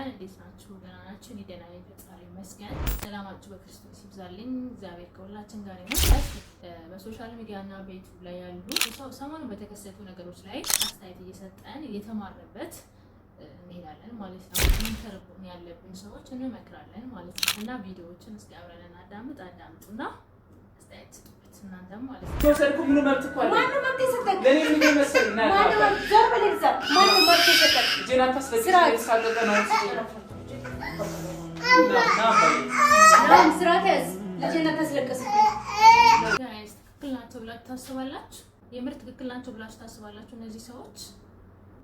እንዴት ናችሁ? ደህና ናችሁ? እኔ ደህና ነኝ፣ ፈጣሪ ይመስገን። ሰላማችሁ በክርስቶስ ይብዛልኝ። እግዚአብሔር ከሁላችን ጋር ይሁን። በሶሻል ሚዲያ እና በዩቲዩብ ላይ ያሉ ሰሞኑን በተከሰቱ ነገሮች ላይ አስተያየት እየሰጠን እየተማረበት እንሄዳለን ማለት ነው። መንከርቡን ያለብን ሰዎች እንመክራለን ማለት ነው። እና ቪዲዮዎችን እስኪ አብረን አዳምጡና አስተያየት ስጡበት እናንተም ማለት ነው። ተሰርኩ ምን መብት እኮ አለ። ማን መብት ይሰጣል? ለኔ ምን መሰለኝ እና ማን መብት ዘርበ ለዛ ማን መብት ይሰጣል? ጀናታ ስለዚህ ሳደቀ ነው ናም ስራተስ ለጀናታ ስለቀሰ ጋይስ ትክክል ናቸው ብላችሁ ታስባላችሁ? የምር ትክክል ናቸው ብላችሁ ታስባላችሁ? እነዚህ ሰዎች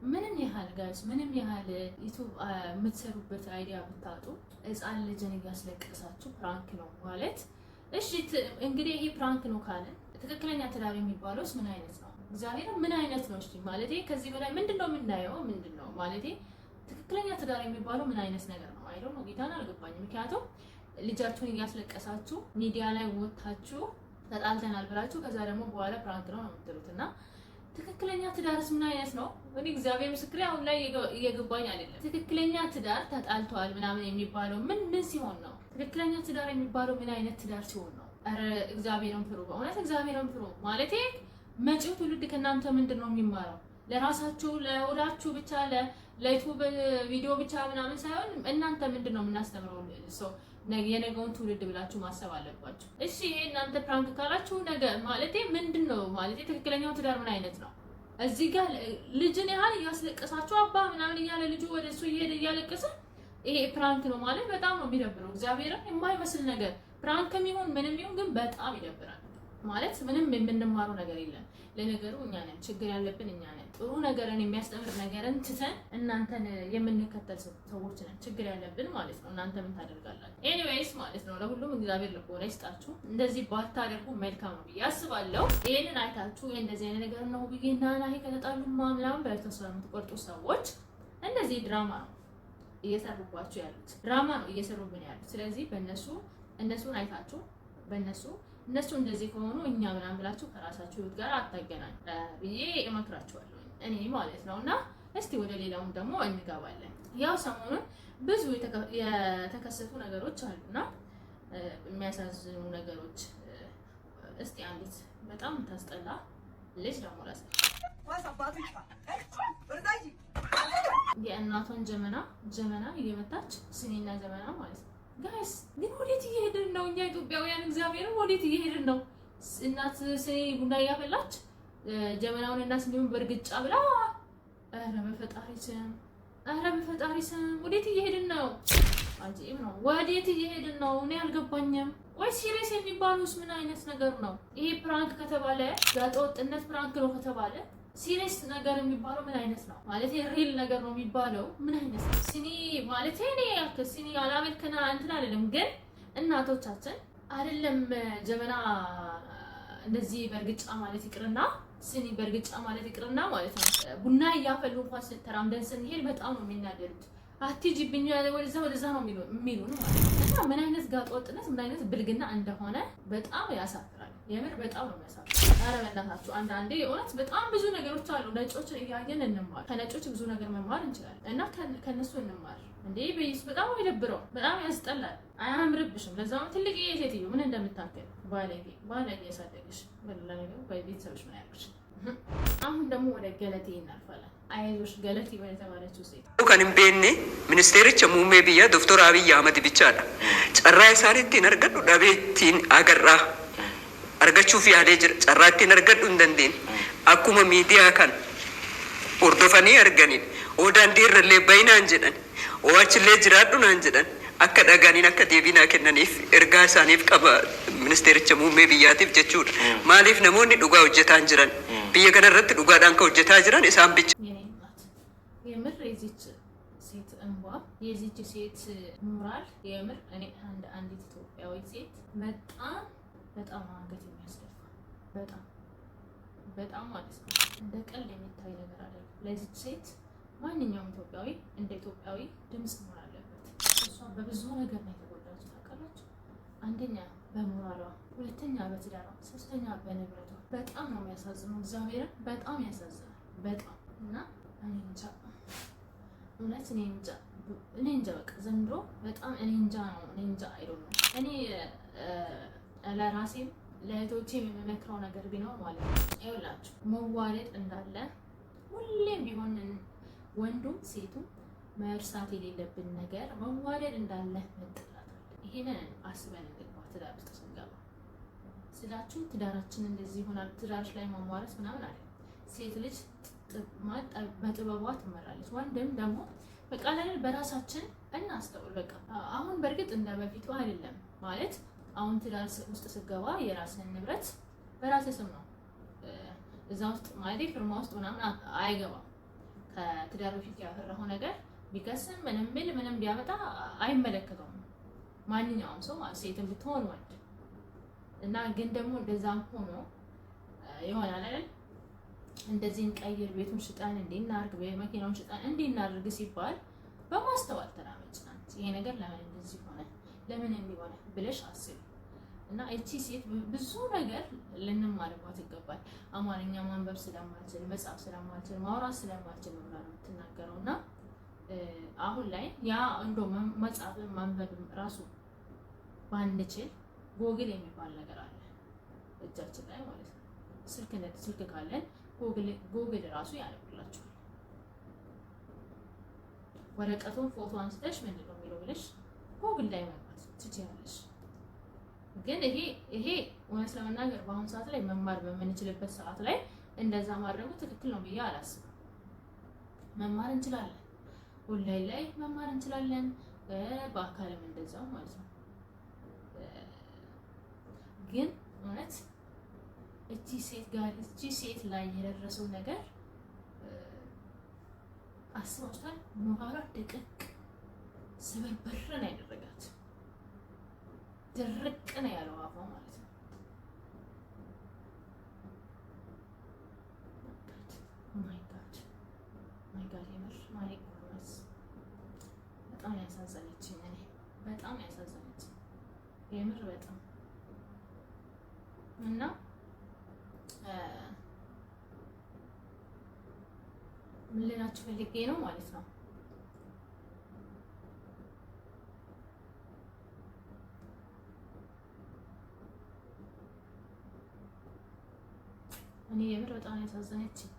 ምንም ያህል ጋይስ ምንም ያህል ዩቲዩብ የምትሰሩበት አይዲያ ብታጡ ሕፃን ልጅን እያስለቀሳችሁ ፕራንክ ነው ማለት እሺ እንግዲህ ይሄ ፕራንክ ነው ካለ ትክክለኛ ትዳር የሚባለውስ ምን አይነት ነው? እግዚአብሔር ምን አይነት ነው? እሺ ማለት ከዚህ በላይ ምንድነው የምናየው? ምንድነው ማለት ትክክለኛ ትዳር የሚባለው ምን አይነት ነገር ነው? አይዶ ነው ጌታን አልገባኝም። ምክንያቱም ልጃችሁን እያስለቀሳችሁ ሚዲያ ላይ ወጣችሁ ተጣልተናል ብላችሁ ከዛ ደግሞ በኋላ ፕራንክ ነው የምትሉትና ትክክለኛ ትዳርስ ምን አይነት ነው? እኔ እግዚአብሔር ምስክሬ አሁን ላይ እየገባኝ አይደለም። ትክክለኛ ትዳር ተጣልቷል ምናምን የሚባለው ምን ሲሆን ነው? ትክክለኛ ትዳር የሚባለው ምን አይነት ትዳር ሲሆን ነው? አረ እግዚአብሔርን ፍሩ፣ በእውነት እግዚአብሔርን ፍሩ። ማለቴ መጪው ትውልድ ከእናንተ ምንድን ነው የሚማረው? ለራሳችሁ ለወዳችሁ ብቻ ለዩቲዩብ ቪዲዮ ብቻ ምናምን ሳይሆን እናንተ ምንድን ነው የምናስተምረው ሰው የነገውን ትውልድ ብላችሁ ማሰብ አለባችሁ። እሺ ይሄ እናንተ ፕራንክ ካላችሁ ነገ ማለቴ ምንድነው ማለቴ ትክክለኛው ትዳር ምን አይነት ነው? እዚህ ጋር ልጅን ያህል እያስለቀሳችሁ አባ ምናምን እያለ ልጁ ወደሱ እየሄደ እያለቀሰ ይሄ ፕራንክ ነው ማለት በጣም ነው የሚደብረው። እግዚአብሔርን የማይመስል ነገር ፕራንክም ይሁን ምንም ይሁን ግን በጣም ይደብራል። ማለት ምንም የምንማረው ነገር የለም። ለነገሩ እኛ ነን ችግር ያለብን እኛ ነን። ጥሩ ነገርን የሚያስተምር ነገርን ትተን እናንተን የምንከተል ሰዎች ነን ችግር ያለብን ማለት ነው። እናንተ ምን ታደርጋላችሁ? ኤኒዌይስ ማለት ነው ለሁሉም እግዚአብሔር ልቦና ይስጣችሁ። እንደዚህ ባታደርጉ መልካም ነው ብዬ አስባለሁ። ይሄንን አይታችሁ እንደዚህ አይነት ነገር ነው ብዬና ናሂ ከተጣሉማ ምናምን በተስፋ የምትቆርጡ ሰዎች እንደዚህ ድራማ ነው እየሰሩባችሁ ያሉት፣ ድራማ ነው እየሰሩብን ያሉት። ስለዚህ እነሱን አይታችሁ እነሱ እንደዚህ ከሆኑ እኛ ምናምን ብላችሁ ከራሳችሁ ህይወት ጋር አታገናኙ ብዬ እመክራችኋለሁ እኔ ማለት ነው። እና እስቲ ወደ ሌላውም ደግሞ እንገባለን። ያው ሰሞኑን ብዙ የተከሰቱ ነገሮች አሉና የሚያሳዝኑ ነገሮች። እስቲ አንዲት በጣም ታስጠላ ልጅ ደግሞ የእናቷን ጀመና እየመታች ስኒና ጀመና ማለት ነው። ጋይስ ግን ወዴት እየሄድን ነው? እኛ ኢትዮጵያውያን እግዚአብሔርን ወዴት እየሄድን ነው? እናት ስኒ ቡና እያፈላች ጀመናውን እና ስኒውን በእርግጫ ብላ፣ ኧረ በፈጣሪ ስም ወዴት እየሄድን ነው? አጂም ነው። ወዴት እየሄድን ነው? እኔ አልገባኝም። ወይ ሲሪየስ የሚባሉስ ምን አይነት ነገር ነው? ይሄ ፕራንክ ከተባለ ጋጠወጥነት ፕራንክ ነው ከተባለ ሲሪየስ ነገር የሚባለው ምን አይነት ነው? ማለት ሪል ነገር ነው የሚባለው ምን አይነት ነው? ሲኒ ማለት እኔ ሲኒ አላመልከና እንትን አይደለም፣ ግን እናቶቻችን አይደለም ጀበና እንደዚህ በእርግጫ ማለት ይቅርና ሲኒ በእርግጫ ማለት ይቅርና ማለት ነው ቡና እያፈሉ እንኳን ተራምደን ስንሄድ በጣም ነው የሚናደዱት። አትጂብኛ ወደዛ ነው የሚሉን ማለት ነው። እና ምን አይነት ጋጠወጥነት ምን አይነት ብልግና እንደሆነ በጣም ያሳፍራል። የምር በጣም ነው የሚያሳፍረው። ኧረ በእናታችሁ አንዳንዴ የእውነት በጣም ብዙ ነገሮች አሉ። ነጮችን እያየን እንማር። ከነጮች ብዙ ነገር መማር እንችላለን እና ከነሱ እንማር። እንዴ በይስ በጣም ይደብረው፣ በጣም ያስጠላል። አያምርብሽም። ለዛውም ትልቅ ሴትዮ ምን እንደምታከል ባለጌ ያሳደግሽ በሌላ ነገር በቤተሰብሽ ምን ያልኩሽ። አሁን ደግሞ ወደ ገለቴ እናልፋለን። አይዞሽ ገለቴ በተባለችው ሴት ከንም ቤኔ ሚኒስቴሪች ሙሜ ብያ ዶክተር አብይ አህመድ ብቻዳ ጨራ ሳሪቲን አርገዱ ዳቤቲን አገራ argachuuf yaadee jira. Carraattiin argadhu hin dandeenye. Akkuma miidiyaa kan hordofanii arganiin daandii irrallee bayinaan jedhan achillee jiraadhu naan jedhan akka dhagaaniin akka deebinaa kennaniif ergaa isaaniif qaba ministeericha muummee biyyaatiif jechuudha. Maaliif namoonni dhugaa hojjetaa hin jiran biyya kana irratti dhugaadhaan ka hojjetaa jiran isaan bicha. የምር የዚች ሴት እንባ የዚች ሴት ሞራል የምር እኔ አንዲት ኢትዮጵያዊ ሴት በጣም አንገት የሚያስደፋ በጣም ማለት ነው። እንደ ቀልድ የሚታይ ነገር አይደለም። ለዚህ ሴት ማንኛውም ኢትዮጵያዊ እንደ ኢትዮጵያዊ ድምጽ መሆን አለበት። እሷ በብዙ ነገር ነው የተጎዳችው ታውቃላችሁ። አንደኛ በሞራሏ፣ ሁለተኛ በትዳሯ፣ ሶስተኛ በንብረቷ። በጣም ነው የሚያሳዝነው። እግዚአብሔርን በጣም ያሳዝናል። በጣም እና እኔ እንጃ እውነት እኔ እንጃ እኔ እንጃ በቃ ዘንድሮ በጣም እኔ እንጃ አይደለም። እኔ ለራሴም ለእህቶቼም የምመክረው ነገር ቢኖር ማለት ነው ይኸውላችሁ መዋደድ እንዳለ ሁሌም ቢሆን ወንዱም ሴቱም መርሳት የሌለብን ነገር መዋደድ እንዳለ መጥላት አለ። ይሄንን አስበን እንግባ ትዳር ውስጥ ስንገባ ስላችሁ ትዳራችን እንደዚህ ይሆናል ትዳርሽ ላይ ማሟረስ ምናምን አለ። ሴት ልጅ በጥበቧ ትመራለች። ወንድም ደግሞ በቃ ላይ በራሳችን እናስተውል። በቃ አሁን በእርግጥ እንደ በፊቱ አይደለም ማለት አሁን ትዳር ውስጥ ስገባ የራስን ንብረት በራስ ስም ነው እዛ ውስጥ ማለት ፍርማ ውስጥ ምናምን አይገባም። ከትዳር በፊት ያፈራው ነገር ቢከስም ምንም ቢያመጣ አይመለከተውም ማንኛውም ሰው ማለት ሴትም ብትሆን ወንድ እና ግን ደግሞ እንደዛም ሆኖ ይሆናል አይደል እንደዚህ እንቀይር ቤቱን ሽጣን እንዲናርግ በመኪናውን ሽጣን እንዲናርግ ሲባል በማስተዋል ተራመጭ ናት። ይሄ ነገር ለምን እንደዚህ ሆነ ለምን እንዲሆነ ብለሽ አስቢ እና እቺ ሴት ብዙ ነገር ልንማርባት ይገባል። አማርኛ ማንበብ ስለማልችል መጻፍ ስለማልችል ማውራት ስለማልችል ነው የምትናገረው እና አሁን ላይ ያ እንደው መጻፍ ማንበብ ራሱ ባንችል ጎግል የሚባል ነገር አለ እጃችን ላይ ማለት ነው። ስልክ ካለን ጎግል ራሱ ያነብላችኋል። ወረቀቱን ፎቶ አንስተሽ ምንድን ነው የሚለው ብለሽ ጎግል ላይ መግባት ትችያለሽ። ግን ይሄ እውነት ለመናገር በአሁኑ ሰዓት ላይ መማር በምንችልበት ሰዓት ላይ እንደዛ ማድረጉ ትክክል ነው ብዬ አላስብም። መማር እንችላለን፣ ኦንላይን ላይ መማር እንችላለን፣ በአካልም እንደዛው ማለት ነው። ግን እውነት እቺ ሴት ላይ የደረሰው ነገር አስባችኋል? ሞራሏ ደቀቅ ስብርብር ነው ያደረጋት። ድርቅ ነው ያለው አፏ ማለት ነው። ማይ ጋድ የምር ማይ ጎድነስ በጣም ያሳዘነችኝ። እኔ በጣም ያሳዘነችኝ የምር በጣም እና ምን ልላችሁ ፈልጌ ነው ማለት ነው እኔ የምር በጣም ያሳዘነችኝ